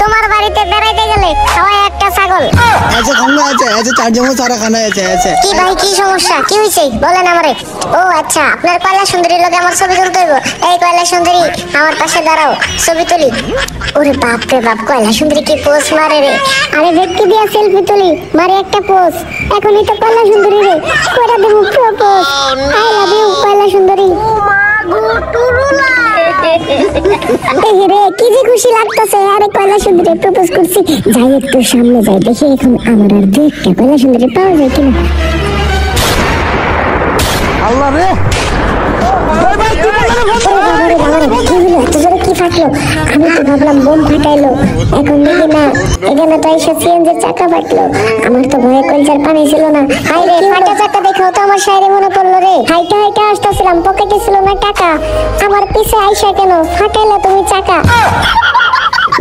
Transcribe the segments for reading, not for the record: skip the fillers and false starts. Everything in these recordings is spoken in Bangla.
তোমার বাড়িতে বেড়াইতে গেলে সবাই একটা ছাগল। ऐसे खाऊंगा ऐसे चार जगह सारा खाना ऐसे। কি ভাই কি সমস্যা কি হইছে বলেন আমারে। ও আচ্ছা আপনার কয়লা সুন্দরী লোকে আমার ছবি তুলতে হইব। এই কয়লা সুন্দরী আমার পাশে দাঁড়াও ছবি তুলি। ওরে বাপ রে বাপ কয়লা সুন্দরী কি পোজ মারে রে। আরে ভেটকি দিয়া সেলফি তুলি মারে একটা পোজ। এখনই তো কয়লা সুন্দরী রে কইরা দেব প্রপোজ। আই লাভ ইউ কয়লা সুন্দরী। রে কি যে খুশি লাগতেছে। আরে কয়লা সুন্দরী প্রপোজ করছি। যাই একটু সামনে যাই দেখি এখন আমার আর দুই একটা কয়লা সুন্দরী পাওয়া যায় কিনা। আল্লাহ রে আমি তো ভাবলাম বোম ফাটাইলো এখন দেখি না এখানে তো এসে সিএনজির চাকা ফাটলো। আমার তো ভয়ে কলজার পানি ছিল না। হাই রে ফাটা চাকা দেখো তো আমার শায়রে মনে পড়লো রে। হাইটা হাইটা আসতেছিলাম পকেটে ছিল না টাকা। আমার পিছে আইসা কেন ফাটাইলা তুমি চাকা।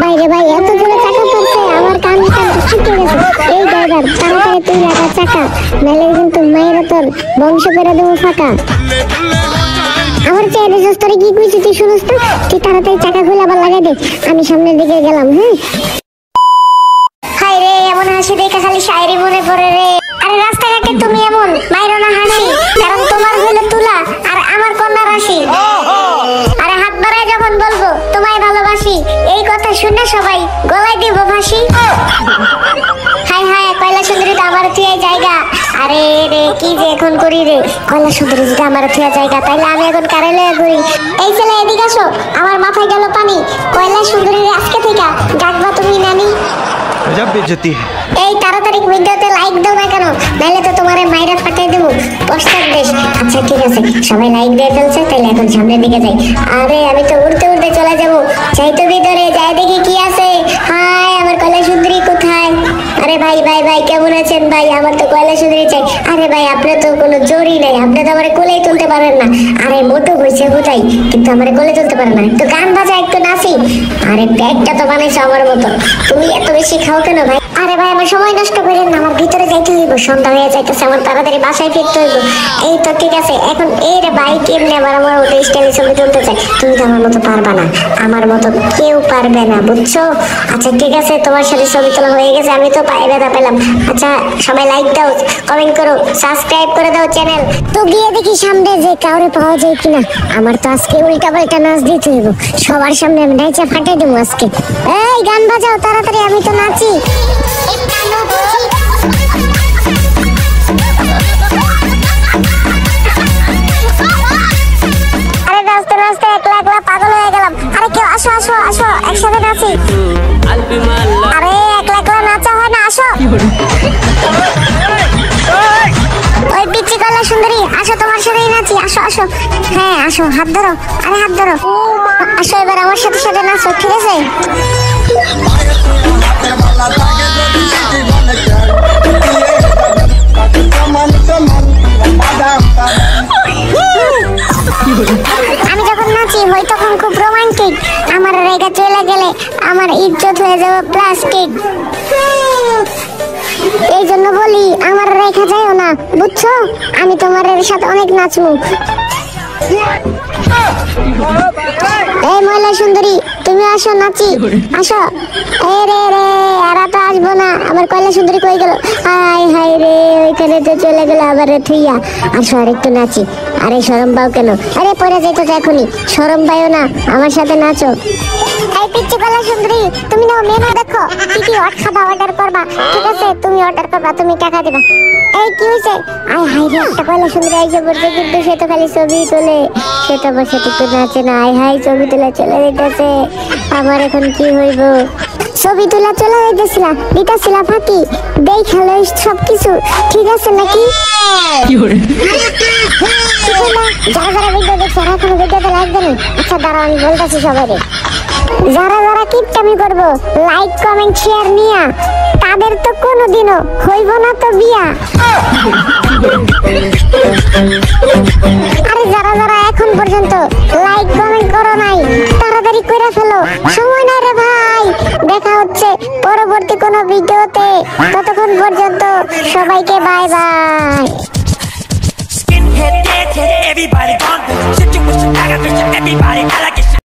ভাইরে ভাই এত জোরে চাকা পড়ছে আমার কানটা ছুটে গেছে। এই ড্রাইভার তাড়াতাড়ি তুই লাগা চাকা নাহলে কিন্তু মায়েরা তোর বংশ করে দেবো ফাঁকা। আমার চেয়ারে জস্তরে কি কইছি তুই শুনস তো। তুই তাড়াতাড়ি চাকা খুলে আবার লাগাই দে। আমি সামনের দিকে গেলাম। হ্যাঁ হাই রে এমন হাসি দেখে খালি শায়রি মনে পড়ে রে। আরে রাস্তাঘাটে তুমি এমন মাইরো না হাসি কারণ তোমার হলো তুলা আর আমার কন্যা রাশি। আরে হাত বাড়ায় যখন বলবো তোমায় ভালোবাসি এই কথা শুনে সবাই গলায় দিব ফাঁসি। হাই হাই কয়লা সুন্দরী তো আমার থুয়া জায়গা। আরে রে কি যে এখন করি রে কয়লা সুন্দরী যেটা আমার থুয়া জায়গা তাইলে আমি এখন কারে লয়ে ঘুরি। এই ছেলে এদিকে আসো আমার মাথায় গেল পানি। কয়লা সুন্দরী আজকে থেকে ডাকবা তুমি নানি। গজব বেইজ্জতি। এই তাড়াতাড়ি ভিডিওতে লাইক দাও না কেন নাইলে তো তোমারে মাইরা ফাটাই দেব পশ্চাৎ দেশ। আচ্ছা ঠিক আছে সবাই লাইক দিয়ে ফেলছে তাহলে এখন সামনের দিকে যাই। আরে আমি তো উড়তে উড়তে চলে যাব। যাই তো ভিতরে যাই দেখি কি আছে। হাই আমার কয়লা সুন্দরী কোথায়। আরে ভাই ভাই ভাই কেমন আছেন ভাই আমার তো কয়লা সুন্দরী চাই। আরে ভাই আপনার তো কোনো জোরই নাই আপনি তো আমারে কোলেই তুলতে পারেন না। আরে মোটু হইছে কোথায় কিন্তু আমারে কোলে তুলতে পারেন না। তো গান বাজা একটু নাচি। আরে ব্যাগটা তো বানাইছো আমার মতো তুমি এত বেশি খাও কেন ভাই। আরে ভাই আমার সময় নষ্ট করেন না আমার ভিতরে যাইতে হইব সন্ধ্যা হয়ে যাইতেছে আমার তাড়াতাড়ি বাসায় ফিরতে হইব। এই তো ঠিক আছে এখন এই রে বাইক এমনি আবার আমার মতো স্টাইলে ছবি তুলতে চাই। তুমি তো আমার মতো পারবা না আমার মতো কেউ পারবে না বুঝছো। আচ্ছা ঠিক আছে তোমার সাথে ছবি তোলা হয়ে গেছে আমি তো পায়ে ব্যথা পেলাম। আচ্ছা সবাই লাইক দাও কমেন্ট করো সাবস্ক্রাইব করে দাও চ্যানেল। তো গিয়ে দেখি সামনে যে কাউরে পাওয়া যায় কিনা। আমার তো আজকে উল্টা পাল্টা নাচ দিতে হইব সবার সামনে আমি নাচা ফাটাই দেবো আজকে। এই গান বাজাও তাড়াতাড়ি আমি তো নাচি। আরে নাচতে নাচতে একলা একলা পাগল হয়ে গেলাম। আরে কেউ আসো আসো আসো একসাথে নাচি। আরে একলা একলা নাচা হয় না আসো। ওই পিচ্চি কয়লা সুন্দরী আসো তোমার সাথেই নাচি আসো আসো। হ্যাঁ আসো হাত ধরো। আরে হাত ধরো আসো এবার আমার সাথে সাথে নাচো ঠিক আছে। আমি যখন নাচি হই তখন খুব রোমান্টিক। আমার রেগা চলে গেলে আমার ইজ্জত হয়ে যাবে প্লাস্টিক। এই জন্য বলি আমার রেখা যায়ও না বুঝছো। আমি তোমার সাথে অনেক নাচবো। এই ময়লা সুন্দরী তুমি আসো নাচি আসো। এই রে রে আর তো আসবো না আমার কয়লা সুন্দরী কই গেল। হাই হাই রে ওইখানে তো চলে গেল আবার থুইয়া। আসো আর একটু নাচি। আরে শরম পাও কেন। আরে পরে যাইতো তো এখনই শরম পাইও না আমার সাথে নাচো। এই পিচ্চি কয়লা সুন্দরী তুমি না মেনু দেখো কি কি খাবার অর্ডার করবা ঠিক আছে তুমি অর্ডার করবা তুমি টাকা দিবা। এই কি হইছে আয় হাই রে একটা কয়লা সুন্দরী আইসে পড়ছে কিন্তু সে তো খালি ছবি তোলে সে তো বসে একটু নাচে না। আয় হাই ছবি তোলা চলে যেতেছে আমার এখন কি হইব। ছবি তোলা চলে যাইতেছিলা দিতেছিলা ফাঁকি দেই খেলো সবকিছু ঠিক আছে নাকি। যারা যারা ভিডিও দেখছে এখনো ভিডিওতে লাইক দেন। আচ্ছা দাঁড়াও আমি বলতেছি সবাই যারা যারা কিপটামি করবো লাইক কমেন্ট শেয়ার নিয়া তাদের তো কোনোদিনও হইব না তো বিয়া। আরে যারা যারা এখন পর্যন্ত লাইক কমেন্ট করো নাই তাড়াতাড়ি করে ফেলো সময় নাই রে ভাই। দেখা হচ্ছে পরবর্তী কোনো ভিডিওতে ততক্ষণ পর্যন্ত সবাইকে bye bye. Everybody gone, situation, I got everybody.